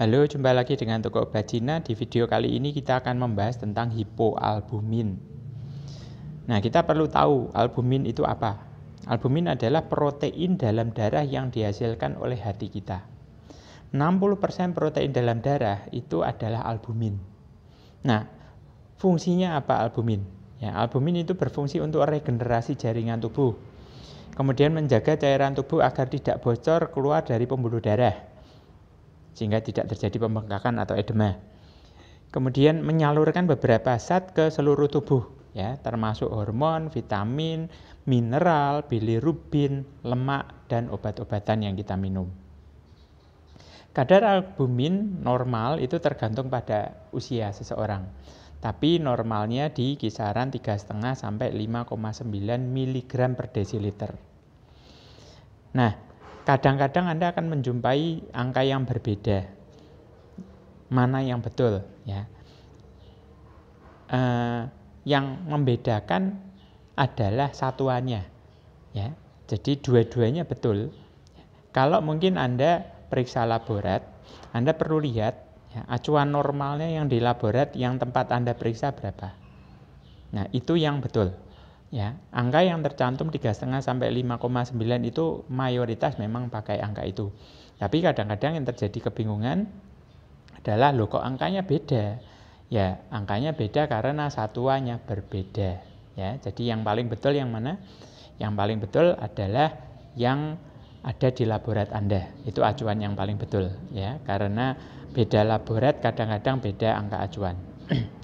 Halo, jumpa lagi dengan Toko Obat Cina. Di video kali ini kita akan membahas tentang hipoalbumin. Nah, kita perlu tahu albumin itu apa. Albumin adalah protein dalam darah yang dihasilkan oleh hati kita. 60% protein dalam darah itu adalah albumin. Nah, fungsinya apa albumin? Ya, albumin itu berfungsi untuk regenerasi jaringan tubuh. Kemudian menjaga cairan tubuh agar tidak bocor keluar dari pembuluh darah, sehingga tidak terjadi pembengkakan atau edema. Kemudian menyalurkan beberapa zat ke seluruh tubuh, ya, termasuk hormon, vitamin, mineral, bilirubin, lemak, dan obat-obatan yang kita minum. Kadar albumin normal itu tergantung pada usia seseorang, tapi normalnya di kisaran 3,5 sampai 5,9 mg per desiliter. Nah, kadang-kadang Anda akan menjumpai angka yang berbeda. Mana yang betul? Ya. Yang membedakan adalah satuannya. Ya. Jadi dua-duanya betul. Kalau mungkin Anda periksa laborat, Anda perlu lihat ya, acuan normalnya yang di laborat yang tempat Anda periksa berapa. Nah, itu yang betul. Ya, angka yang tercantum 3,5 sampai 5,9 itu mayoritas memang pakai angka itu. Tapi kadang-kadang yang terjadi kebingungan adalah loh kok angkanya beda. Ya, angkanya beda karena satuannya berbeda. Ya, jadi yang paling betul yang mana? Yang paling betul adalah yang ada di laborat Anda. Itu acuan yang paling betul, ya. Karena beda laborat kadang-kadang beda angka acuan.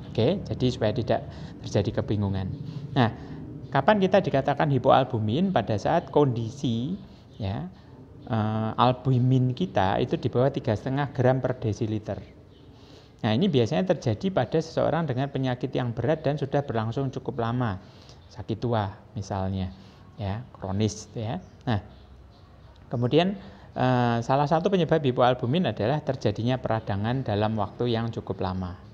Oke, jadi supaya tidak terjadi kebingungan. Nah, kapan kita dikatakan hipoalbumin? Pada saat kondisi ya albumin kita itu di bawah 3,5 gram per desiliter. Nah, ini biasanya terjadi pada seseorang dengan penyakit yang berat dan sudah berlangsung cukup lama, sakit tua misalnya, ya kronis, ya. Nah, kemudian salah satu penyebab hipoalbumin adalah terjadinya peradangan dalam waktu yang cukup lama.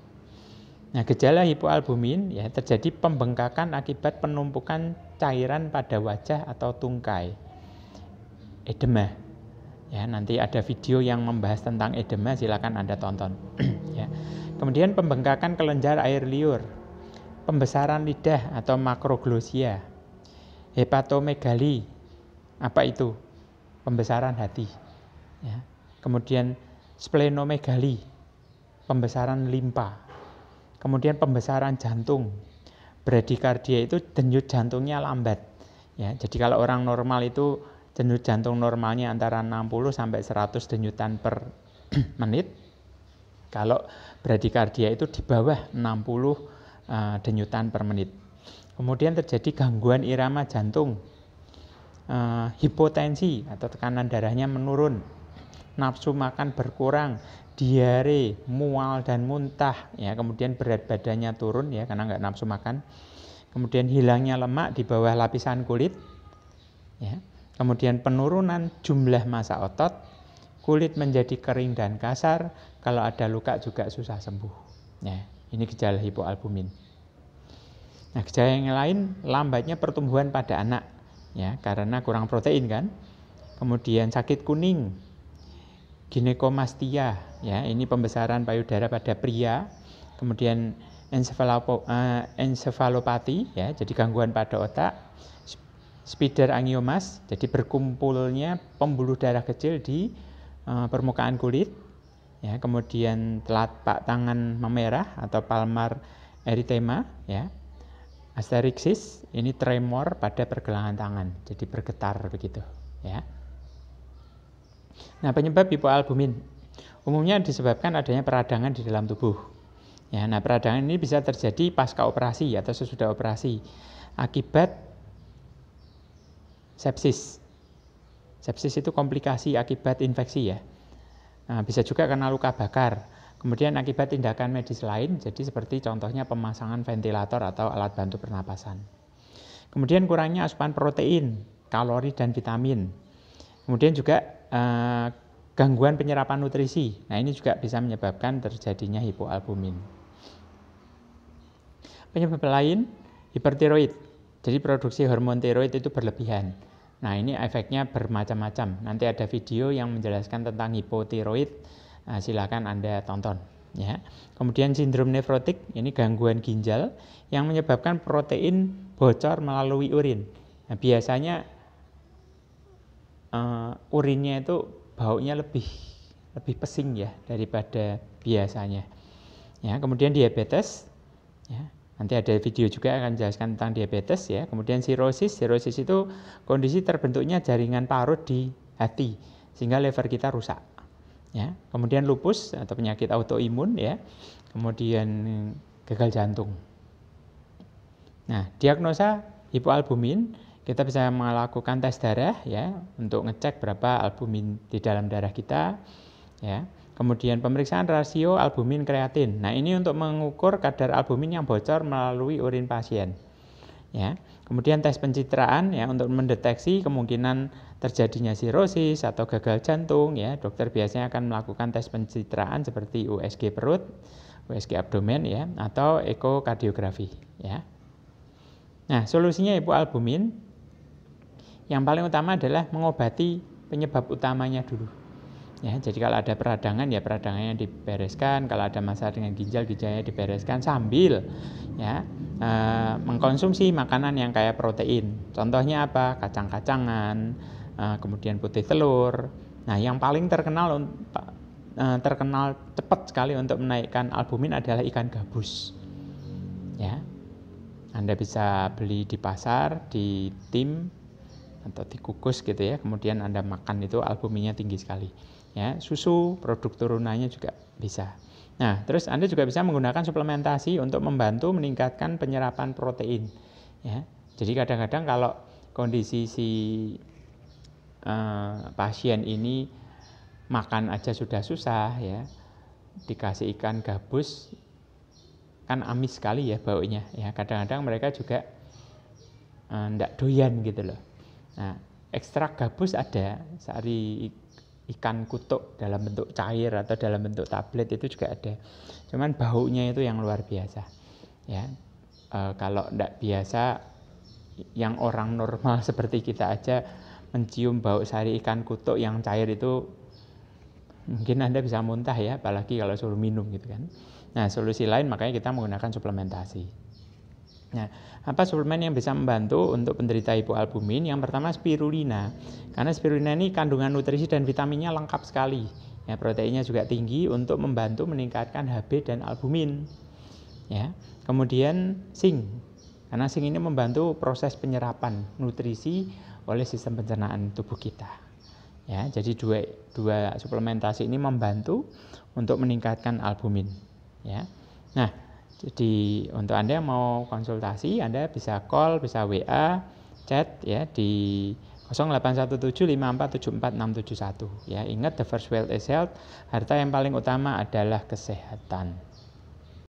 Nah, gejala hipoalbumin ya terjadi pembengkakan akibat penumpukan cairan pada wajah atau tungkai. Edema. Ya, nanti ada video yang membahas tentang edema, silakan Anda tonton. Ya. Kemudian pembengkakan kelenjar air liur, pembesaran lidah atau makroglosia, hepatomegali. Apa itu? Pembesaran hati. Ya. Kemudian splenomegali, pembesaran limpa. Kemudian pembesaran jantung, bradikardia itu denyut jantungnya lambat. Ya, jadi kalau orang normal itu denyut jantung normalnya antara 60 sampai 100 denyutan per menit. Kalau bradikardia itu di bawah 60 denyutan per menit. Kemudian terjadi gangguan irama jantung, hipotensi atau tekanan darahnya menurun, nafsu makan berkurang, diare, mual dan muntah, ya, kemudian berat badannya turun ya karena nggak nafsu makan, kemudian hilangnya lemak di bawah lapisan kulit, ya, kemudian penurunan jumlah massa otot, kulit menjadi kering dan kasar, kalau ada luka juga susah sembuh. Ya, ini gejala hipoalbumin. Nah, gejala yang lain lambatnya pertumbuhan pada anak, ya karena kurang protein kan, kemudian sakit kuning, ginekomastia, ya ini pembesaran payudara pada pria, kemudian ensefalopati, ya jadi gangguan pada otak, spiderangiomas, jadi berkumpulnya pembuluh darah kecil di permukaan kulit, ya kemudian telapak tangan memerah atau palmar erythema, ya asterixis, ini tremor pada pergelangan tangan, jadi bergetar begitu, ya. Nah, penyebab hipoalbumin umumnya disebabkan adanya peradangan di dalam tubuh. Ya, nah peradangan ini bisa terjadi pasca operasi atau sesudah operasi akibat sepsis. Sepsis itu komplikasi akibat infeksi ya. Nah, bisa juga karena luka bakar. Kemudian akibat tindakan medis lain, jadi seperti contohnya pemasangan ventilator atau alat bantu pernapasan. Kemudian kurangnya asupan protein, kalori dan vitamin. Kemudian juga gangguan penyerapan nutrisi. Nah, ini juga bisa menyebabkan terjadinya hipoalbumin. Penyebab lain, hipertiroid. Jadi produksi hormon tiroid itu berlebihan. Nah, ini efeknya bermacam-macam. Nanti ada video yang menjelaskan tentang hipotiroid Nah, silakan Anda tonton ya. Kemudian sindrom nefrotik, ini gangguan ginjal yang menyebabkan protein bocor melalui urin. Nah, biasanya urinnya itu baunya lebih pesing ya daripada biasanya. Ya, kemudian diabetes ya. Nanti ada video juga akan jelaskan tentang diabetes ya. Kemudian sirosis itu kondisi terbentuknya jaringan parut di hati sehingga lever kita rusak. Ya. Kemudian lupus atau penyakit autoimun ya. Kemudian gagal jantung. Nah, diagnosa hipoalbumin, kita bisa melakukan tes darah ya untuk ngecek berapa albumin di dalam darah kita ya. Kemudian pemeriksaan rasio albumin kreatin. Nah, ini untuk mengukur kadar albumin yang bocor melalui urin pasien. Ya. Kemudian tes pencitraan ya untuk mendeteksi kemungkinan terjadinya sirosis atau gagal jantung ya. Dokter biasanya akan melakukan tes pencitraan seperti USG perut, USG abdomen ya atau ekokardiografi ya. Nah, solusinya hipoalbumin yang paling utama adalah mengobati penyebab utamanya dulu. Ya, jadi kalau ada peradangan ya peradangannya dibereskan, kalau ada masalah dengan ginjalnya dibereskan sambil ya mengkonsumsi makanan yang kaya protein. Contohnya apa? Kacang-kacangan, kemudian putih telur. Nah, yang paling terkenal cepat sekali untuk menaikkan albumin adalah ikan gabus. Ya. Anda bisa beli di pasar, di tim atau dikukus gitu ya. Kemudian Anda makan itu albuminnya tinggi sekali. Ya, susu, produk turunannya juga bisa. Nah, terus Anda juga bisa menggunakan suplementasi untuk membantu meningkatkan penyerapan protein. Ya, jadi kadang-kadang kalau kondisi si pasien ini makan aja sudah susah ya, dikasih ikan gabus kan amis sekali ya baunya. Ya, kadang-kadang mereka juga enggak doyan gitu loh. Nah, ekstrak gabus ada, sari ikan kutuk dalam bentuk cair atau dalam bentuk tablet itu juga ada. Cuman baunya itu yang luar biasa. Ya, kalau tidak biasa, yang orang normal seperti kita aja mencium bau sari ikan kutuk yang cair itu mungkin Anda bisa muntah ya, apalagi kalau suruh minum gitu kan. Nah, solusi lain makanya kita menggunakan suplementasi. Nah, apa suplemen yang bisa membantu untuk penderita hipoalbumin? Yang pertama spirulina. Karena spirulina ini kandungan nutrisi dan vitaminnya lengkap sekali. Ya, proteinnya juga tinggi untuk membantu meningkatkan HB dan albumin. Ya. Kemudian zinc. Karena zinc ini membantu proses penyerapan nutrisi oleh sistem pencernaan tubuh kita. Ya, jadi dua suplementasi ini membantu untuk meningkatkan albumin. Ya. Nah, jadi untuk Anda yang mau konsultasi, Anda bisa call, bisa WA, chat ya di 081754747671 ya. Ingat, the first wealth is health. Harta yang paling utama adalah kesehatan.